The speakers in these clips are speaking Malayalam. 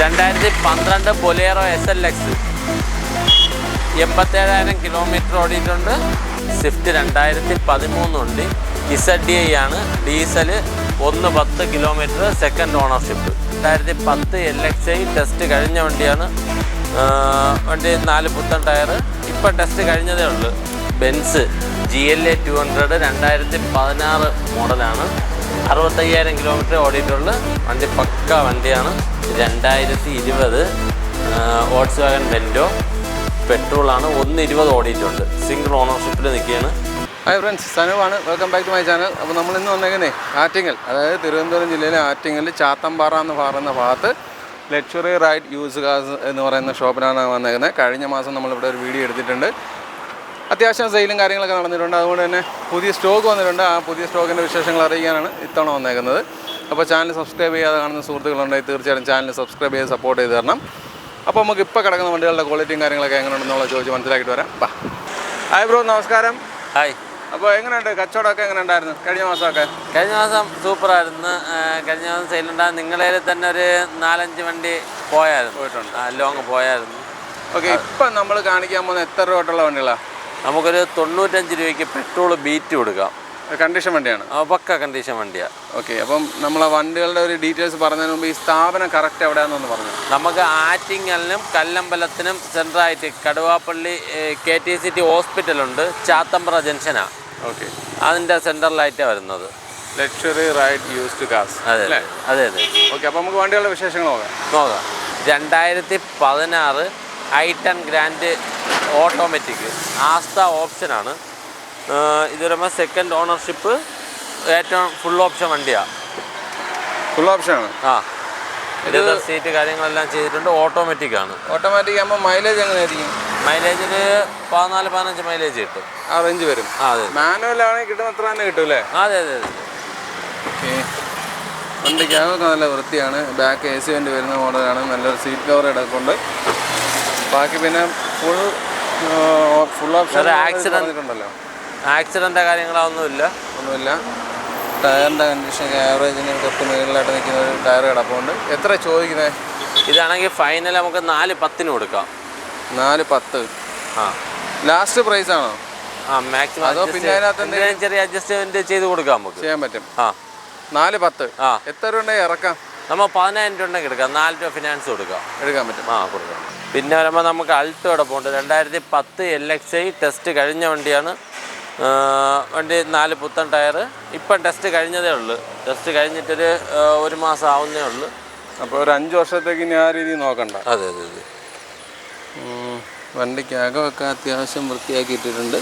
2012 ബൊലേറോ SLX 87,000 കിലോമീറ്റർ ഓടിയിട്ടുണ്ട്. സ്വിഫ്റ്റ് 2013 ഉണ്ട്. ZDI ആണ്, diesel 110 kilometre, second ownership. 2010 LXi test കഴിഞ്ഞ വണ്ടിയാണ്. വണ്ടി 4 പുത്തൻ ടയർ, ഇപ്പം ടെസ്റ്റ് കഴിഞ്ഞതേ ഉള്ളൂ. ബെൻസ് GLA 200 2016 മോഡലാണ്. 65,000 കിലോമീറ്റർ ഓടിയിട്ടുള്ള വണ്ടി, പക്ക വണ്ടിയാണ്. 2020 വോൾക്സ്വാഗൺ വെൻഡോ പെട്രോളാണ്. 120 ഓടിയിട്ടുണ്ട്. സിംഗിൾ ഓണർഷിപ്പിൽ നിൽക്കുകയാണ്. ഹായ് ഫ്രണ്ട്സ്, സനുവാണ്. Welcome back to my channel. അപ്പോൾ നമ്മളിന്ന് വന്നേക്കുന്നേ ആറ്റിങ്ങൽ, അതായത് തിരുവനന്തപുരം ജില്ലയിലെ ആറ്റിങ്ങൽ ചാത്തമ്പാറ എന്ന് പറയുന്ന ഭാഗത്ത് ലക്ഷറി റൈഡ് യൂസ് കാർസ് എന്ന് പറയുന്ന ഷോപ്പിലാണ് വന്നേക്കുന്നത്. കഴിഞ്ഞ മാസം നമ്മളിവിടെ ഒരു വീഡിയോ എടുത്തിട്ടുണ്ട്. അത്യാവശ്യം സെയിലും കാര്യങ്ങളൊക്കെ നടന്നിട്ടുണ്ട്. അതുകൊണ്ട് തന്നെ പുതിയ സ്റ്റോക്ക് വന്നിട്ടുണ്ട്. ആ പുതിയ സ്റ്റോക്കിൻ്റെ വിശേഷങ്ങൾ അറിയിക്കാനാണ് ഇത്തവണ വന്നേക്കുന്നത്. അപ്പോൾ ചാനൽ സബ്സ്ക്രൈബ് ചെയ്യാതെ കാണുന്ന സുഹൃത്തുക്കളുണ്ടെങ്കിൽ തീർച്ചയായിട്ടും ചാനൽ സബ്സ്ക്രൈബ് ചെയ്ത് സപ്പോർട്ട് ചെയ്ത് തരണം. അപ്പോൾ നമുക്ക് ഇപ്പോൾ കിടക്കുന്ന വണ്ടികളുടെ ക്വാളിറ്റിയും കാര്യങ്ങളൊക്കെ എങ്ങനെയുണ്ടെന്നുള്ള ചോദിച്ച് മനസ്സിലാക്കിയിട്ട് വരാം. ഹായ് ബ്രോ, നമസ്കാരം. ഹായ്. അപ്പോൾ എങ്ങനെയുണ്ട് കച്ചവടമൊക്കെ? എങ്ങനെ ഉണ്ടായിരുന്നു കഴിഞ്ഞ മാസമൊക്കെ? കഴിഞ്ഞ മാസം സൂപ്പറായിരുന്നു. കഴിഞ്ഞ മാസം സെയിലുണ്ടാകും. നിങ്ങളതിൽ തന്നെ ഒരു 4-5 വണ്ടി പോയിട്ടുണ്ട്, ലോങ് പോയായിരുന്നു. ഓക്കെ, ഇപ്പം നമ്മൾ കാണിക്കാൻ പോകുന്ന എത്ര രൂപ തൊട്ടുള്ള വണ്ടികളാണ്? നമുക്കൊരു 95 രൂപയ്ക്ക് പെട്രോൾ ബീറ്റ് കൊടുക്കാം. കണ്ടീഷൻ വണ്ടിയാണ്? പക്ക കണ്ടീഷൻ വണ്ടിയാണ്. ഓക്കെ, അപ്പം നമ്മൾ ആ വണ്ടികളുടെ ഒരു ഡീറ്റെയിൽസ് പറഞ്ഞതിന് മുമ്പ് ഈ സ്ഥാപനം കറക്റ്റ് എവിടെയാണെന്നൊന്ന് പറഞ്ഞു. നമുക്ക് ആറ്റിങ്ങലിനും കല്ലമ്പലത്തിനും സെൻട്രായിട്ട് കടുവാപ്പള്ളി KTCT ഹോസ്പിറ്റലുണ്ട്, ചാത്തമ്പ്ര ജംഗ്ഷനാണ്. ഓക്കെ, അതിൻ്റെ സെൻറ്ററിലായിട്ടാണ് വരുന്നത്. Luxury ride used cars. അതെ അതെ അതെ. ഓക്കെ, അപ്പോൾ നമുക്ക് വണ്ടികളുടെ വിശേഷങ്ങൾ നോക്കാം. 2016 i10 ഗ്രാൻഡ് ഓട്ടോമാറ്റിക് ആസ്ത ഓപ്ഷനാണ്. ഇത് വരുമ്പോൾ സെക്കൻഡ് ഓണർഷിപ്പ്, ഏറ്റവും ഫുൾ ഓപ്ഷൻ വണ്ടിയാണ്. ഫുൾ ഓപ്ഷനാണ്? ആ, ലെതർ സീറ്റ് കാര്യങ്ങളെല്ലാം ചെയ്തിട്ടുണ്ട്. ഓട്ടോമാറ്റിക് ആണ്. ഓട്ടോമാറ്റിക് ആകുമ്പോൾ മൈലേജ് എങ്ങനെയായിരിക്കും? മൈലേജിൽ 14-15 മൈലേജ് കിട്ടും. ആ റേഞ്ച് വരും. അതെ. മാനുവലാണെങ്കിൽ കിട്ടുന്ന അത്ര തന്നെ കിട്ടും അല്ലേ? അതെ അതെ അതെ. ഓക്കെ, വണ്ടിക്കകമൊക്കെ നല്ല വൃത്തിയാണ്. ബാക്ക് AC വണ്ടി വരുന്ന മോഡലാണ്. നല്ലൊരു സീറ്റ് കവർ ഇടക്കുണ്ട്. ബാക്കി പിന്നെ ഫുൾ ഓപ്ഷൻ ഉണ്ടല്ലോ. ആക്സിഡൻ്റ് കാര്യങ്ങളൊന്നുമില്ല. ടയറിൻ്റെ കണ്ടീഷൻ ആവറേജിന് തൊട്ട് മുകളിലായിട്ട് നിൽക്കുന്ന ഒരു ടയർ കിടപ്പുണ്ട്. എത്ര ചോദിക്കുന്നത്? ഇതാണെങ്കിൽ ഫൈനൽ നമുക്ക് 410 കൊടുക്കാം. 410? ആ, ലാസ്റ്റ് പ്രൈസ് ആണോ? ആ, മാക്സിമം. അതോ പിന്നെ അതിനകത്ത് ചെറിയ അഡ്ജസ്റ്റ്മെന്റ് ചെയ്ത് കൊടുക്കാം, നമുക്ക് ചെയ്യാൻ പറ്റും. ആ, 410. ആ, എത്ര രൂപ ഉണ്ടെങ്കിൽ ഇറക്കാം? നമ്മൾ 10,000 രൂപ ഉണ്ടെങ്കിൽ എടുക്കാം. 4 രൂപ ഫിനാൻസ് കൊടുക്കാം, എടുക്കാൻ പറ്റും. ആ, കൊടുക്കാം. പിന്നെ വരുമ്പോൾ നമുക്ക് അൾട്ടോ കിടപ്പുണ്ട്. 2010 LXi ടെസ്റ്റ് കഴിഞ്ഞ വണ്ടിയാണ്. വണ്ടി 4 പുത്തൻ ടയർ. ഇപ്പം ടെസ്റ്റ് കഴിഞ്ഞതേ ഉള്ളൂ. ടെസ്റ്റ് കഴിഞ്ഞിട്ടൊരു 1 മാസം ആവുന്നേ ഉള്ളൂ. അപ്പോൾ ഒരു 5 വർഷത്തേക്ക് ഇനി ആ രീതിയിൽ നോക്കണ്ട. അതെ അതെ അതെ. വണ്ടിക്കകമൊക്കെ അത്യാവശ്യം വൃത്തിയാക്കിയിട്ടിട്ടുണ്ട്.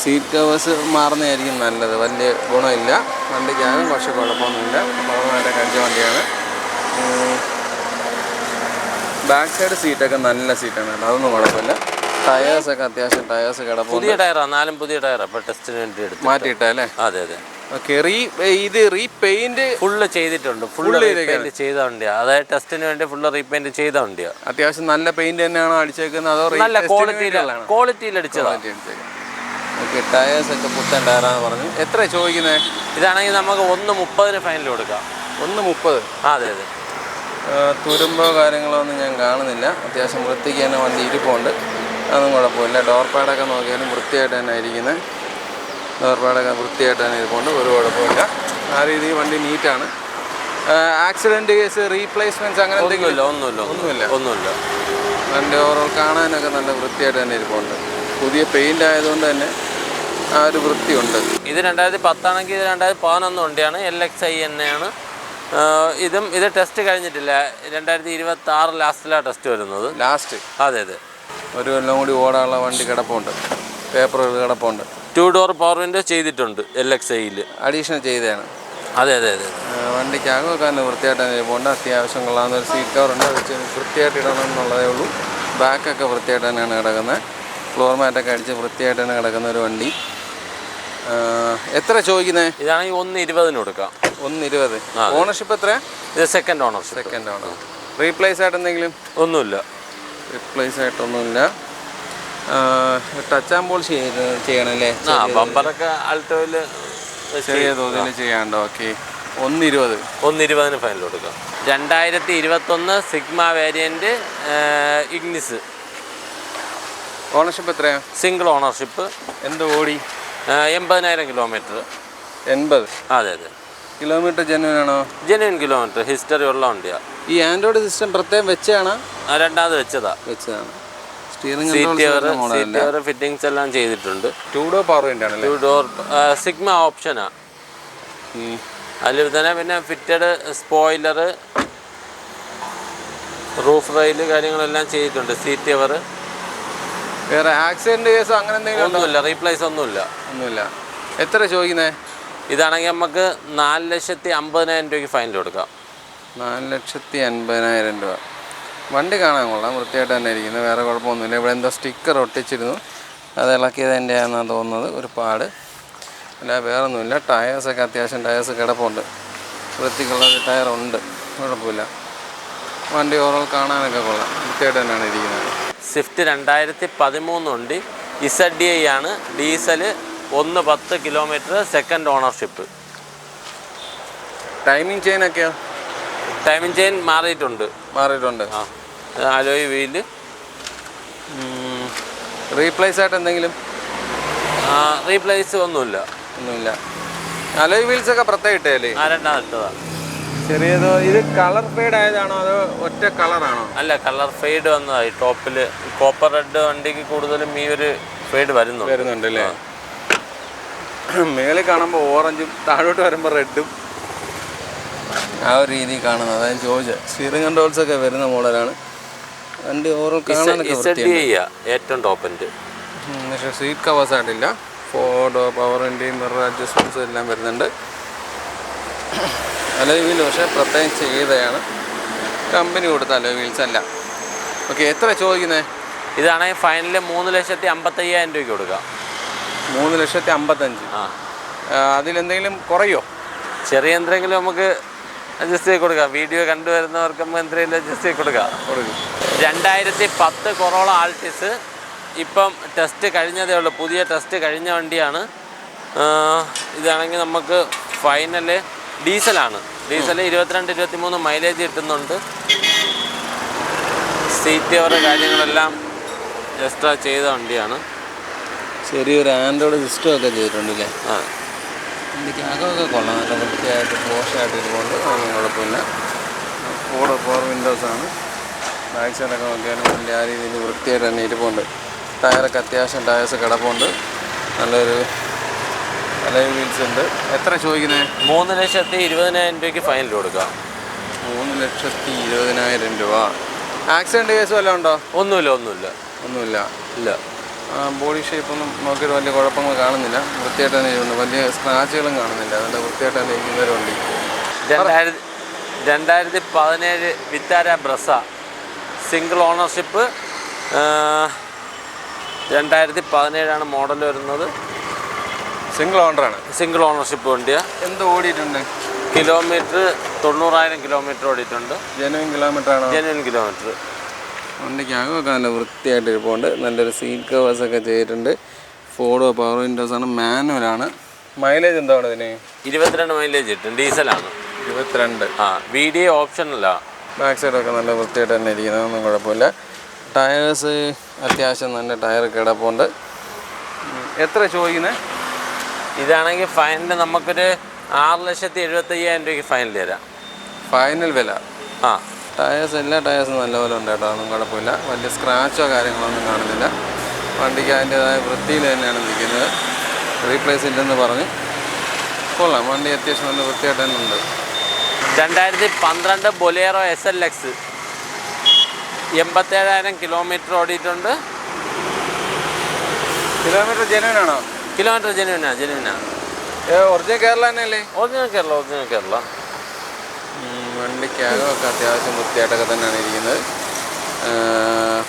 സീറ്റ് കവേഴ്സ് മാറുന്നതായിരിക്കും നല്ലത്. വലിയ ഗുണമില്ല. വണ്ടിക്കകം കുറച്ച് കുഴപ്പമൊന്നുമില്ല. പവർമായിട്ട് കഴിച്ച വണ്ടിയാണ്. ബാക്ക് സൈഡ് സീറ്റൊക്കെ നല്ല സീറ്റാണ്, അതൊന്നും കുഴപ്പമില്ല. ടയേഴ്സൊക്കെ അത്യാവശ്യം ടയേഴ്സ് കിടപ്പുണ്ട്. പുതിയ ടയറാണ്, 4 പുതിയ ടയറാണ്. അപ്പോൾ ടെസ്റ്റിന് വേണ്ടി എടുത്ത് മാറ്റിയിട്ടല്ലേ? അതെ അതെ. ഓക്കെ, ഇത് റീപെയിൻറ്റ് ഫുള്ള് ചെയ്തിട്ടുണ്ട്. ഫുള്ള് റീപെയിൻറ്റ് ചെയ്ത വണ്ടിയാണ്. അതായത് ടെസ്റ്റിന് വേണ്ടി ഫുള്ള് റീപെയിൻറ്റ് ചെയ്ത വണ്ടിയാണ്. അത്യാവശ്യം നല്ല പെയിൻറ്റ് തന്നെയാണോ അടിച്ചേക്കുന്നത്, അതോ നല്ല ക്വാളിറ്റിയിൽ അടിച്ചതാണ്? ഓക്കെ, ടയേഴ്സൊക്കെ പുത്തൻ ടയറാന്ന് പറഞ്ഞു. എത്ര ചോദിക്കുന്നത്? ഇതാണെങ്കിൽ നമുക്ക് 130 ഫൈനൽ കൊടുക്കാം. 130? അതെ അതെ. തുരുമ്പോ കാര്യങ്ങളോ ഒന്നും ഞാൻ കാണുന്നില്ല. അത്യാവശ്യം വൃത്തിക്ക് തന്നെ വണ്ടി ഇരിപ്പുണ്ട്, അതൊന്നും കുഴപ്പമില്ല. ഡോർ പാഡൊക്കെ നോക്കിയാലും വൃത്തിയായിട്ട് തന്നെ ഇരിക്കുന്നത്. ഡോർ പാഡൊക്കെ വൃത്തിയായിട്ട് തന്നെ ഇരിപ്പുണ്ട്, ഒരു കുഴപ്പമില്ല. ആ രീതിയിൽ വണ്ടി നീറ്റാണ്. ആക്സിഡൻറ്റ് കേസ്, റീപ്ലേസ്മെൻറ്റ്സ് അങ്ങനെ എന്തെങ്കിലും? ഒന്നുമില്ല. വണ്ടി ഓവറോൾ കാണാനൊക്കെ നല്ല വൃത്തിയായിട്ട് തന്നെ ഇരിപ്പുണ്ട്. പുതിയ പെയിൻ്റ് ആയതുകൊണ്ട് തന്നെ ആ ഒരു വൃത്തിയുണ്ട്. ഇത് 2010 ആണെങ്കിൽ ഇത് 2011 വണ്ടിയാണ്. LXi തന്നെയാണ്. ഇത് ടെസ്റ്റ് കഴിഞ്ഞിട്ടില്ല. 2026 ലാസ്റ്റിലാണ് ടെസ്റ്റ് വരുന്നത്. ലാസ്റ്റ്? അതെ അതെ. ഒരു കൊല്ലം കൂടി ഓടാനുള്ള വണ്ടി കിടപ്പുണ്ട്, പേപ്പറുകൾ കിടപ്പുണ്ട്. 2 ഡോർ പവർ വിൻഡോ ചെയ്തിട്ടുണ്ട് LXiയിൽ, അഡീഷണൽ ചെയ്തതാണ്. അതെ അതെ അതെ. വണ്ടിക്കകമൊക്കെ തന്നെ വൃത്തിയായിട്ട് തന്നെ ഇരിപ്പുണ്ട്. അത്യാവശ്യം കൊള്ളാവുന്ന ഒരു സീറ്റ് കവറുണ്ട്, വെച്ച് വൃത്തിയായിട്ട് ഇടണം എന്നുള്ളതേ ഉള്ളൂ. ബാക്കൊക്കെ വൃത്തിയായിട്ട് തന്നെയാണ് കിടക്കുന്നത്. ഫ്ലോർ മാറ്റൊക്കെ അടിച്ച് വൃത്തിയായിട്ട് തന്നെ കിടക്കുന്ന ഒരു വണ്ടി. എത്ര ചോദിക്കുന്നത്? ഇതാണെങ്കിൽ 120 കൊടുക്കാം. 120. ഓണർഷിപ്പ് എത്ര? ഇത് second ownership. Second owner. Replace ആയിട്ട് എന്തെങ്കിലും? ഒന്നുമില്ല. റീപ്ലേസ് ആയിട്ടൊന്നുമില്ല. ടച്ച് ആൻഡ് പോളിഷ് ചെയ്യണമല്ലേ? ബമ്പറൊക്കെ ആൾട്ടോയിൽ ചെറിയ തോതിൽ ചെയ്യാണ്ട്. ഓക്കെ, 120. 120 ഫൈനൽ കൊടുക്കാം. 2021 സിഗ്മ വേരിയൻറ്റ് ഇഗ്നിസ്. ഓണർഷിപ്പ് എത്രയാണ്? Single ownership. എന്ത് ഓടി? 80,000 കിലോമീറ്റർ. 80? അതെ അതെ. കിലോമീറ്റർ ജെന്യൂൻ ആണോ? ജെന്യൂൻ കിലോമീറ്റർ, ഹിസ്റ്ററി ഉള്ള വണ്ടിയാണ്. ഈ ആൻഡ്രോയിഡ് സിസ്റ്റം പ്രത്യേകം വെച്ചാണ്? രണ്ടാമത് വെച്ചതാണ്. സീറ്റ് ഫിറ്റിംഗ്സ് എല്ലാം ചെയ്തിട്ടുണ്ട്. 2 ഡോർ പവർ വിൻഡോ ആണ്. 2 ഡോർ സിഗ്മ ഓപ്ഷനാണ്. അതിൽ തന്നെ പിന്നെ ഫിറ്റഡ് സ്പോയിലർ, റൂഫ് റെയിൽ കാര്യങ്ങളെല്ലാം ചെയ്തിട്ടുണ്ട്. Seat cover. വേറെ ആക്സിഡന്റ് കേസോ അങ്ങനെ എന്തെങ്കിലും ഒന്നുമില്ല. റീപ്ലേസ് ഒന്നുമില്ല. എത്ര ചോദിക്കുന്നത്? ഇതാണെങ്കിൽ നമുക്ക് 4,50,000 രൂപയ്ക്ക് ഫൈനൽ കൊടുക്കാം. 4,50,000 രൂപ. വണ്ടി കാണാൻ കൊള്ളാം, വൃത്തിയായിട്ട് തന്നെ ഇരിക്കുന്നത്, വേറെ കുഴപ്പമൊന്നുമില്ല. ഇവിടെ എന്തോ സ്റ്റിക്കർ ഒട്ടിച്ചിരുന്നു, അത് ഇളക്കിയത് എൻ്റെ ആണെന്നാണ് തോന്നുന്നത്. ഒരു പാട് അല്ല, വേറെ ഒന്നുമില്ല. ടയേഴ്സൊക്കെ അത്യാവശ്യം ടയേഴ്സ് കിടപ്പുണ്ട്, വൃത്തിക്കുള്ള ഒരു ടയറുണ്ട്, കുഴപ്പമില്ല. വണ്ടി ഓവറോൾ കാണാനൊക്കെ കൊള്ളാം, വൃത്തിയായിട്ട് തന്നെയാണ് ഇരിക്കുന്നത്. സ്വിഫ്റ്റ് 2013 ഉണ്ട്. ZDI ആണ്. Diesel 110 kilometre, second ownership. Timing ചെയിനൊക്കെയോ? ടൈമിംഗ് ചെയിൻ മാറിയിട്ടുണ്ട്. ആ, അലോയ് വീല്. റീപ്ലേസ് ആയിട്ട് എന്തെങ്കിലും? റീപ്ലേസ് ഒന്നുമില്ല. അലോയ് വീൽസൊക്കെ പ്രത്യേകം ഇട്ടല്ലേ? രണ്ടാമത് ഇട്ടതാണ്. ചെറിയതോ? ഇത് കളർ ഫെയ്ഡ് ആയതാണോ അതോ ഒറ്റ കളറാണോ? അല്ല, കളർ ഫെയ്ഡ് വന്നതായി. ടോപ്പിൽ കോപ്പർ റെഡ് വണ്ടിക്ക് കൂടുതലും ഈ ഒരു ഫെയ്ഡ് വരുന്നുണ്ട് അല്ലേ? മേളിൽ കാണുമ്പോൾ ഓറഞ്ചും താഴോട്ട് വരുമ്പോൾ റെഡും, ആ ഒരു രീതി കാണുന്നത്. അതായത് ചോദിച്ചത്. സ്റ്റിയറിംഗ് കൺട്രോൾസ് ഒക്കെ വരുന്ന മോഡലാണ്. വണ്ടി ഓവറോൾ കാണാനൊക്കെ ഏറ്റവും ടോപ്പിൻ്റെ. പക്ഷേ സീറ്റ് കവേഴ്സ് ആയിട്ടില്ല. 4 door power window, mirror adjustments എല്ലാം വരുന്നുണ്ട്. അലോയ് വീൽ പക്ഷേ പ്രത്യേകം ചെയ്തതാണ്, കമ്പനി കൊടുത്ത അലോയ് വീൽസ് അല്ല. ഓക്കെ, എത്ര ചോദിക്കുന്നത്? ഇതാണെങ്കിൽ ഫൈനൽ 3,55,000 രൂപയ്ക്ക് കൊടുക്കാം. 3,55,000. അതിലെന്തെങ്കിലും കുറയോ? ചെറിയ എന്തെങ്കിലും നമുക്ക് അഡ്ജസ്റ്റ് ചെയ്ത് കൊടുക്കാം. വീഡിയോ കണ്ടുവരുന്നവർക്ക് എന്തെങ്കിലും അഡ്ജസ്റ്റ് ചെയ്ത് കൊടുക്കാം. 2010 കൊറോള ആൾട്ടിസ്. ഇപ്പം ടെസ്റ്റ് കഴിഞ്ഞതേ ഉള്ളൂ, പുതിയ ടെസ്റ്റ് കഴിഞ്ഞ വണ്ടിയാണ്. ഇതാണെങ്കിൽ നമുക്ക് ഫൈനൽ ഡീസലാണ്. ഡീസൽ 22-23 മൈലേജ് കിട്ടുന്നുണ്ട്. സീറ്റ് കവർ കാര്യങ്ങളെല്ലാം എക്സ്ട്രാ ചെയ്ത വണ്ടിയാണ്. ചെറിയൊരു ആൻഡ്രോയിഡ് സിസ്റ്റം ഒക്കെ ചെയ്തിട്ടുണ്ടല്ലേ? വണ്ടിക്ക് അകമൊക്കെ കൊള്ളാം, നല്ല വൃത്തിയായിട്ട് പോഷായിട്ട് ഇരിപ്പുണ്ട്, ഒന്നും കുഴപ്പമില്ല. 4 പവർ വിൻഡോസാണ്. ബാക്ക് സൈഡൊക്കെ നോക്കിയാലും വലിയ ആ രീതിയിൽ വൃത്തിയായിട്ട് തന്നെ ഇരിപ്പുണ്ട്. ടയറൊക്കെ അത്യാവശ്യം ടയേഴ്സ് കിടപ്പുണ്ട്. നല്ലൊരു അലോയ് വീൽസ് ഉണ്ട്. എത്ര ചോദിക്കുന്നത്? 3,20,000 രൂപയ്ക്ക് ഫൈനൽ കൊടുക്കാം. 3,20,000 രൂപ. ആക്സിഡൻറ്റ് കേസ് വല്ലതും ഉണ്ടോ? ഒന്നുമില്ല. ബോഡി ഷേപ്പൊന്നും നോക്കിയിട്ട് വലിയ കുഴപ്പങ്ങൾ കാണുന്നില്ല, വൃത്തിയായിട്ട് തന്നെ ഇരിക്കുന്നു. വലിയ സ്ക്രാച്ചുകളും കാണുന്നില്ല, നല്ല വൃത്തിയായിട്ട് തന്നെ ഇരിക്കുന്ന ഒരു വണ്ടി. 2017 Vitara Brezza, single ownership. 2017 model വരുന്നത്. സിംഗിൾ ഓണറാണ്. സിംഗിൾ ഓണർഷിപ്പ് വണ്ടിയാണ്. എന്ത് ഓടിയിട്ടുണ്ട്? കിലോമീറ്റർ 90,000 കിലോമീറ്റർ ഓടിയിട്ടുണ്ട്. ജെന്യൂൻ കിലോമീറ്റർ ആണോ? Genuine kilometre. വണ്ടിക്ക് അകമൊക്കെ നല്ല വൃത്തിയായിട്ട് ഇരിപ്പുണ്ട്. നല്ലൊരു സീറ്റ് കവേഴ്സൊക്കെ ചെയ്തിട്ടുണ്ട്. 4 ഡോർ പവർ വിൻഡോസാണ്, മാനുവലാണ്. മൈലേജ് എന്താണ് ഇതിന്? 22 മൈലേജ് കിട്ടും. ഡീസലാണ്. 22. VDA ഓപ്ഷനല്ല. ബാക്ക് സൈഡൊക്കെ നല്ല വൃത്തിയായിട്ട് തന്നെ ഇരിക്കുന്നത്, ഒന്നും കുഴപ്പമില്ല. ടയേഴ്സ് അത്യാവശ്യം നല്ല ടയർ കിടപ്പുണ്ട്. എത്ര ചോദിക്കുന്നത്? ഇതാണെങ്കിൽ ഫൈനൽ നമുക്കൊരു 6,75,000 രൂപയ്ക്ക് ഫൈനൽ തരാം. ഫൈനൽ വില? ടയേഴ്സ് എല്ലാ ടയേഴ്സും നല്ലപോലെ ഉണ്ട് കേട്ടോ, ഒന്നും കുഴപ്പമില്ല. വലിയ സ്ക്രാച്ചോ കാര്യങ്ങളോ ഒന്നും കാണുന്നില്ല. വണ്ടിക്ക് അതിൻ്റേതായ വൃത്തിയിൽ തന്നെയാണ് നിൽക്കുന്നത്. റീപ്ലേസ് ഇല്ലെന്ന് പറഞ്ഞ് കൊള്ളാം. വണ്ടി അത്യാവശ്യം നല്ല വൃത്തിയായിട്ട് തന്നെ ഉണ്ട്. 2012 ബൊലേറോ SLX, 87,000 കിലോമീറ്റർ ഓടിയിട്ടുണ്ട്. കിലോമീറ്റർ ജെന്യൂനാണോ? കിലോമീറ്റർ ജെന്യൂനാണ്. ഒറിജിനൽ കേരള തന്നെയല്ലേ? ഒറിജിനൽ കേരള. വണ്ടിക്കകമൊക്കെ അത്യാവശ്യം വൃത്തിയായിട്ടൊക്കെ തന്നെയാണ് ഇരിക്കുന്നത്.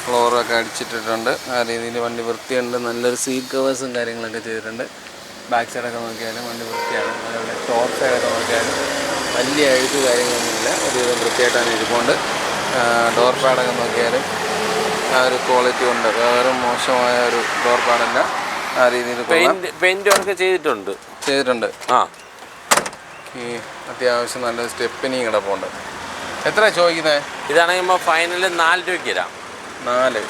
ഫ്ലോറൊക്കെ അടിച്ചിട്ടിട്ടുണ്ട്, ആ രീതിയിൽ വണ്ടി വൃത്തിയുണ്ട്. നല്ലൊരു സീറ്റ് കവേഴ്സും കാര്യങ്ങളൊക്കെ ചെയ്തിട്ടുണ്ട്. ബാക്ക് സൈഡൊക്കെ നോക്കിയാലും വണ്ടി വൃത്തിയാണ്. അതുപോലെ ടോപ്പ് സൈഡൊക്കെ നോക്കിയാലും വലിയ എഴുത്ത് കാര്യങ്ങളൊന്നുമില്ല, ഒരുവിധം വൃത്തിയായിട്ടാണ് ഇരിപ്പുണ്ട്. ഡോർ പാഡൊക്കെ നോക്കിയാലും ആ ഒരു ക്വാളിറ്റി ഉണ്ട്, വേറെ മോശമായ ഒരു ഡോർ പാഡല്ല, ആ രീതിയിൽ പെയിന്റ് വർക്ക് ചെയ്തിട്ടുണ്ട്. ഈ അത്യാവശ്യം നല്ല സ്റ്റെപ്പിനിയും കിടപ്പുണ്ട്. എത്ര ചോദിക്കുന്നത്? ഇതാണെങ്കിൽ നമ്മൾ ഫൈനൽ 4 രൂപയ്ക്ക് തരാം. 4.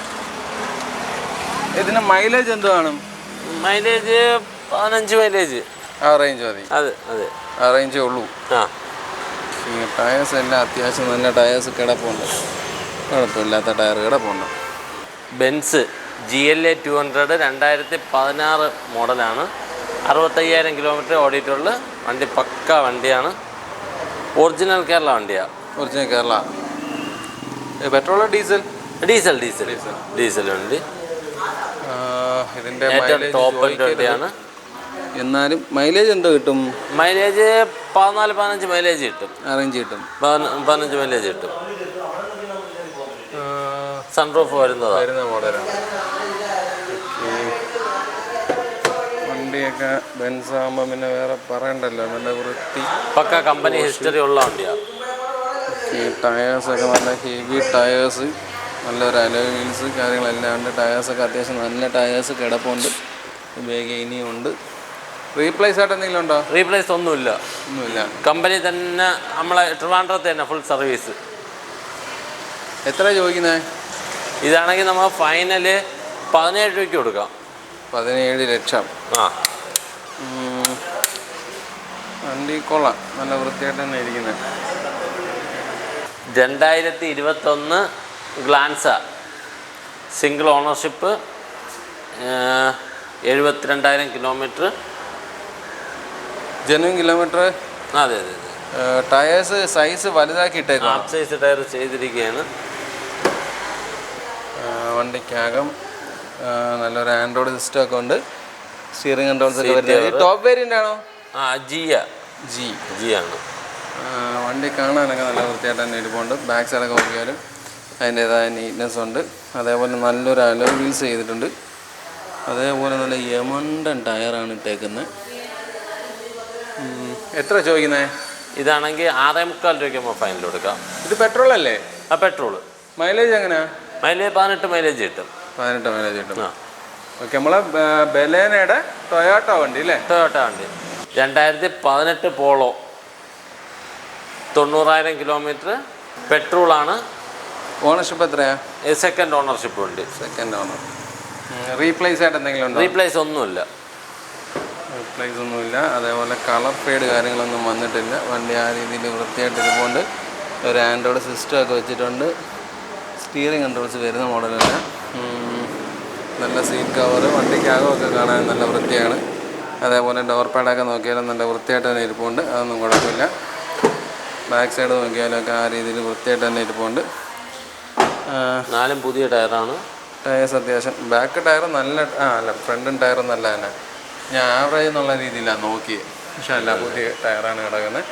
ഇതിന് മൈലേജ് എന്ത് കാണും? Mileage 15 mileage. ആ റേഞ്ച് മതി. അതെ അതെ, ആ റേഞ്ചേ ഉള്ളൂ. ആ ടയേഴ്സ് എല്ലാം അത്യാവശ്യം നല്ല ടയേഴ്സ് കിടപ്പുണ്ട്, കുഴപ്പമില്ലാത്ത ടയർ കിടപ്പുണ്ട്. ബെൻസ് GLA 200 2016 മോഡലാണ്. 65,000 കിലോമീറ്റർ ഓടിയിട്ടുള്ള വണ്ടി. പക്ക വണ്ടിയാണ്, ഒറിജിനൽ കേരള വണ്ടിയാണ്. ഒറിജിനൽ കേരള. പെട്രോളോ ഡീസൽ? ഡീസൽ ഡീസൽ ഡീസൽ വണ്ടി. ഇതിൻ്റെ ഏറ്റവും ടോപ്പ് വണ്ടിയാണ്. എന്നാലും മൈലേജ് എന്തോ കിട്ടും? മൈലേജ് 14-15 മൈലേജ് കിട്ടും. അറേഞ്ച് കിട്ടും. 15 മൈലേജ് കിട്ടും. സൺറൂഫ് വരുന്ന മോഡലാണ്. വണ്ടിയൊക്കെ ബെൻസ് ആകുമ്പോൾ പിന്നെ വേറെ പറയണ്ടല്ലോ, നല്ല വൃത്തി. പക്ക കമ്പനി ഹിസ്റ്ററി ഉള്ള വണ്ടിയാണ്. ഈ ടയേഴ്സൊക്കെ നല്ല ഹെവി ടയേഴ്സ്, നല്ലൊരു അലോയ് വീൽസ് കാര്യങ്ങളെല്ലാം ഉണ്ട്. ടയേഴ്സൊക്കെ അത്യാവശ്യം നല്ല ടയേഴ്സ് കിടപ്പുണ്ട്. ബാഗ് ഇനിയുണ്ട്. റീപ്ലേസ് ആയിട്ട് എന്തെങ്കിലും ഉണ്ടോ? റീപ്ലേസ് ഒന്നുമില്ല. കമ്പനി തന്നെ, നമ്മളെ ട്രിവാൻഡ്രത്ത് തന്നെ ഫുൾ സർവീസ്. എത്ര ചോദിക്കുന്നത്? ഇതാണെങ്കിൽ നമ്മൾ ഫൈനല് 17 രൂപയ്ക്ക് കൊടുക്കാം. 17 ലക്ഷം. ആ വണ്ടി കൊള്ളാം, നല്ല വൃത്തിയായിട്ട് തന്നെ ഇരിക്കുന്നത്. 2021 Glanza, single ownership, 72,000 kilometre. Genuine kilometre. അതെ അതെ അതെ. ടയേഴ്സ് സൈസ് വലുതാക്കി ഇട്ടേക്കും. ഹാഫ് സൈസ് ടയർ ചെയ്തിരിക്കുകയാണ്. വണ്ടിക്കകം നല്ലൊരു ആൻഡ്രോയിഡ് സിസ്റ്റം ഒക്കെ ഉണ്ട്. സ്റ്റിയറിംഗ് കൺട്രോൾസ് ഒക്കെ വരുന്നത്. ടോപ്പ് വേരിയൻ്റ് ആണോ? ജി ആണ്. വണ്ടി കാണാനൊക്കെ നല്ല വൃത്തിയായിട്ട് തന്നെ ഇരിപ്പുണ്ട്. ബാക്ക് സൈഡൊക്കെ നോക്കിയാലും അതിൻ്റേതായ നീറ്റ്നെസ് ഉണ്ട്. അതേപോലെ നല്ലൊരു അലോയ് വീൽസ് ചെയ്തിട്ടുണ്ട്. അതേപോലെ നല്ല യമണ്ടൻ ടയറാണ് ഇട്ടേക്കുന്നത്. എത്ര ചോദിക്കുന്നത്? ഇതാണെങ്കിൽ 6.25 രൂപയ്ക്ക് നമ്മൾ ഫൈനൽ കൊടുക്കാം. ഇത് പെട്രോൾ അല്ലേ? ആ പെട്രോള്. മൈലേജ് എങ്ങനെയാ? മൈലേജ് 18 മൈലേജ് കിട്ടും. 18 മൈലേജ് കിട്ടും. ഓക്കെ. നമ്മളെ ബലേനയുടെ ടൊയോട്ട വണ്ടി അല്ലേ? ടൊയോട്ട വണ്ടി 2018 പോളോ, 90,000 കിലോമീറ്റർ. പെട്രോളാണ്. ഓണർഷിപ്പ് എത്രയാ? സെക്കൻഡ് ഓണർഷിപ്പ് ഉണ്ട്. Second owner. റീപ്ലേസ് ആയിട്ട് എന്തെങ്കിലും ഉണ്ടോ? റീപ്ലേസ് ഒന്നുമില്ല. അതേപോലെ കളർ ഫെയ്ഡ് കാര്യങ്ങളൊന്നും വന്നിട്ടില്ല. വണ്ടി ആ രീതിയിൽ വൃത്തിയായിട്ട് ഇരിപ്പുണ്ട്. ഒരു ആൻഡ്രോയിഡ് സിസ്റ്റം ഒക്കെ വെച്ചിട്ടുണ്ട്. സ്റ്റിയറിംഗ് കൺട്രോൾസ് വരുന്ന മോഡലല്ല. നല്ല സീറ്റ് കവർ, വണ്ടിക്കകമൊക്കെ കാണാൻ നല്ല വൃത്തിയാണ്. അതേപോലെ ഡോർ പാഡൊക്കെ നോക്കിയാലും നല്ല വൃത്തിയായിട്ട് തന്നെ ഇരിപ്പുണ്ട്. അതൊന്നും കുഴപ്പമില്ല. ബാക്ക് സൈഡ് നോക്കിയാലൊക്കെ ആ രീതിയിൽ വൃത്തിയായിട്ട് തന്നെ ഇരിപ്പുണ്ട്. 4 പുതിയ ടയറാണ്. ടയേഴ്സ് അത്യാവശ്യം. ബാക്ക് ടയർ നല്ല അല്ല, ഫ്രണ്ടും ടയറും നല്ല തന്നെ. ഞാൻ ആവറേജ് എന്നുള്ള രീതിയിലാണ് നോക്കിയത്. പക്ഷേ അല്ല, പുതിയ ടയറാണ് കിടക്കുന്നത്.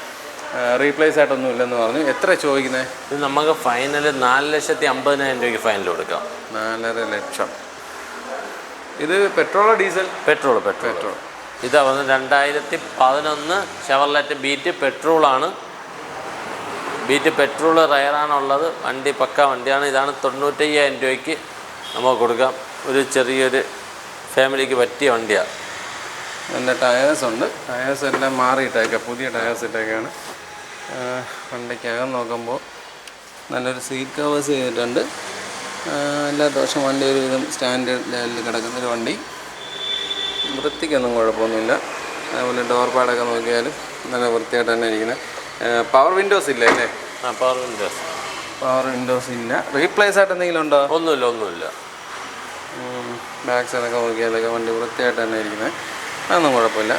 റീപ്ലേസ് ആയിട്ടൊന്നും ഇല്ലെന്ന് പറഞ്ഞു. എത്ര ചോദിക്കുന്നത്? ഇത് നമുക്ക് ഫൈനൽ 4,50,000 രൂപയ്ക്ക് ഫൈനൽ കൊടുക്കാം. 4.5 ലക്ഷം. ഇത് പെട്രോളോ ഡീസൽ? പെട്രോൾ. ഇതാ വന്ന് 2011 ഷെവർലെറ്റ് ബീറ്റ് പെട്രോളാണ്. ബീറ്റ് പെട്രോൾ റയറാണുള്ളത്. വണ്ടി പക്ക വണ്ടിയാണ്. ഇതാണ് 95,000 രൂപയ്ക്ക് നമുക്ക് കൊടുക്കാം. ഒരു ചെറിയൊരു ഫാമിലിക്ക് പറ്റിയ വണ്ടിയാണ്. നല്ല ടയേഴ്സ് ഉണ്ട്. ടയേഴ്സ് എല്ലാം മാറിയിട്ടേക്കാം, പുതിയ ടയേഴ്സ് ഇട്ടേക്കാണ്. വണ്ടിക്കകം നോക്കുമ്പോൾ നല്ലൊരു സീറ്റ് കവേഴ്സ് ചെയ്തിട്ടുണ്ട്. എല്ലാ ദോഷം വണ്ടി ഒരു വിധം സ്റ്റാൻഡേർഡ് ലെവലിൽ കിടക്കുന്നൊരു വണ്ടി. വൃത്തിക്കൊന്നും കുഴപ്പമൊന്നുമില്ല. അതേപോലെ ഡോർ പാഡൊക്കെ നോക്കിയാൽ നല്ല വൃത്തിയായിട്ട് തന്നെ ഇരിക്കുന്നത്. പവർ വിൻഡോസ് ഇല്ല അല്ലേ? പവർ വിൻഡോസ് ഇല്ല. റീപ്ലേസ് ആയിട്ട് എന്തെങ്കിലും ഉണ്ടോ? ഒന്നുമില്ല. ബാക്ക് സൈഡൊക്കെ നോക്കിയാലൊക്കെ വണ്ടി വൃത്തിയായിട്ട് തന്നെ ഇരിക്കുന്നത്. അതൊന്നും കുഴപ്പമില്ല.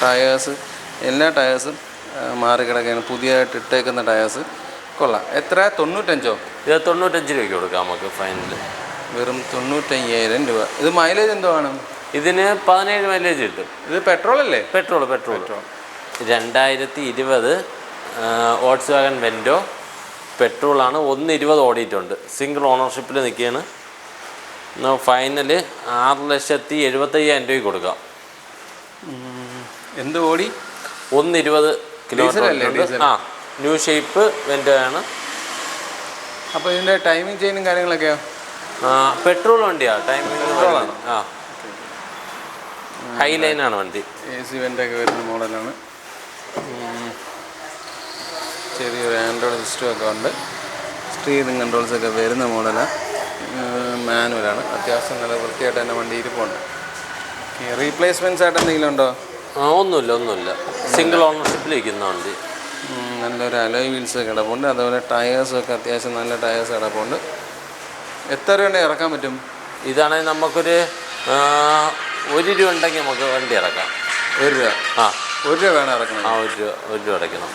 ടയേഴ്സ്, എല്ലാ ടയേഴ്സും മാറിക്കിടക്കുകയാണ്. പുതിയതായിട്ട് ഇട്ടേക്കുന്ന ടയേഴ്സ് കൊള്ളാം. എത്ര? 95? ഇത് 95 രൂപയ്ക്ക് കൊടുക്കാം നമുക്ക് ഫൈനൽ. വെറും 95,000 രൂപ. ഇത് മൈലേജ് എന്തോ ആണ്? ഇതിന് 17 മൈലേജ് കിട്ടും. ഇത് പെട്രോൾ അല്ലേ? പെട്രോൾ 2020 വോൾക്സ്വാഗൺ വെൻഡോ പെട്രോളാണ്. 120 ഓടിയിട്ടുണ്ട്. സിംഗിൾ ഓണർഷിപ്പിൽ നിൽക്കുകയാണ്. ഫൈനല് 6,75,000 രൂപയ്ക്ക് കൊടുക്കാം. എന്ത് ഓടി? 120 കിലോമീറ്റർ. ന്യൂ ഷേപ്പ് വെൻഡോ ആണ്. അപ്പോൾ ഇതിൻ്റെ ടൈമിംഗ് ചെയിനും കാര്യങ്ങളൊക്കെയോ? പെട്രോൾ വണ്ടിയാണ്. ടൈമിംഗ് ഹൈ ലൈനാണ് വണ്ടി. AC വെൻ്റൊക്കെ വരുന്ന മോഡലാണ്. ചെറിയൊരു ആൻഡ്രോയിഡ് സിസ്റ്റമൊക്കെ ഉണ്ട്. സ്റ്റിയറിംഗ് കൺട്രോൾസൊക്കെ വരുന്ന മോഡലാണ്. മാനുവലാണ്. അത്യാവശ്യം നല്ല വൃത്തിയായിട്ട് തന്നെ വണ്ടി ഇരിപ്പുണ്ട്. റീപ്ലേസ്മെൻറ്റ്സ് ആയിട്ട് എന്തെങ്കിലും ഉണ്ടോ? ഒന്നുമില്ല. സിംഗിൾ ഓണർഷിപ്പിൽ ഇരിക്കുന്ന വണ്ടി. നല്ലൊരു അലോയ് വീൽസ് കിടപ്പുണ്ട്. അതുപോലെ ടയേഴ്സൊക്കെ അത്യാവശ്യം നല്ല ടയേഴ്സ് കിടപ്പുണ്ട്. എത്ര രൂപ ഇറക്കാൻ പറ്റും? ഇതാണെങ്കിൽ നമുക്കൊരു 1 രൂപ ഉണ്ടെങ്കിൽ നമുക്ക് വണ്ടി ഇറക്കാം. 1 രൂപ? 1 രൂപ വേണം ഇറക്കണം. 1 രൂപ അടയ്ക്കണം.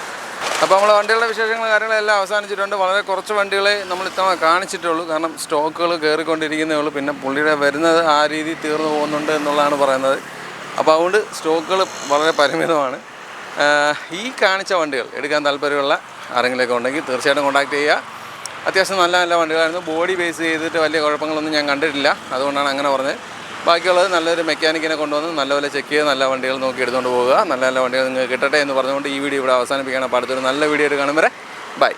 അപ്പോൾ നമ്മൾ വണ്ടികളുടെ വിശേഷങ്ങളും കാര്യങ്ങളെല്ലാം അവസാനിച്ചിട്ടുണ്ട്. വളരെ കുറച്ച് വണ്ടികളെ നമ്മൾ ഇത്തവണ കാണിച്ചിട്ടുള്ളൂ. കാരണം സ്റ്റോക്കുകൾ കയറിക്കൊണ്ടിരിക്കുന്നേ ഉള്ളൂ. പിന്നെ പുള്ളിയുടെ വരുന്നത് ആ രീതി തീർന്നു പോകുന്നുണ്ട് എന്നുള്ളതാണ് പറയുന്നത്. അപ്പോൾ അതുകൊണ്ട് സ്റ്റോക്കുകൾ വളരെ പരിമിതമാണ്. ഈ കാണിച്ച വണ്ടികൾ എടുക്കാൻ താല്പര്യമുള്ള ആരെങ്കിലുമൊക്കെ ഉണ്ടെങ്കിൽ തീർച്ചയായിട്ടും കോൺടാക്ട് ചെയ്യുക. അത്യാവശ്യം നല്ല നല്ല വണ്ടികളായിരുന്നു. ബോഡി ബേസ് ചെയ്തിട്ട് വലിയ കുഴപ്പങ്ങളൊന്നും ഞാൻ കണ്ടിട്ടില്ല. അതുകൊണ്ടാണ് അങ്ങനെ പറഞ്ഞത്. ബാക്കിയുള്ളത് നല്ലൊരു മെക്കാനിക്കിനെ കൊണ്ടുവന്ന് നല്ലപോലെ ചെക്ക് ചെയ്ത് നല്ല വണ്ടികൾ നോക്കി എടുത്തുകൊണ്ട് പോവുക. നല്ല നല്ല വണ്ടികൾ നിങ്ങൾക്ക് കിട്ടട്ടെ എന്ന് പറഞ്ഞുകൊണ്ട് ഈ വീഡിയോ ഇവിടെ അവസാനിപ്പിക്കുകയാണ്. അപ്പോൾ അടുത്തൊരു നല്ല വീഡിയോ ആയിട്ട് കാണും വരെ ബൈ.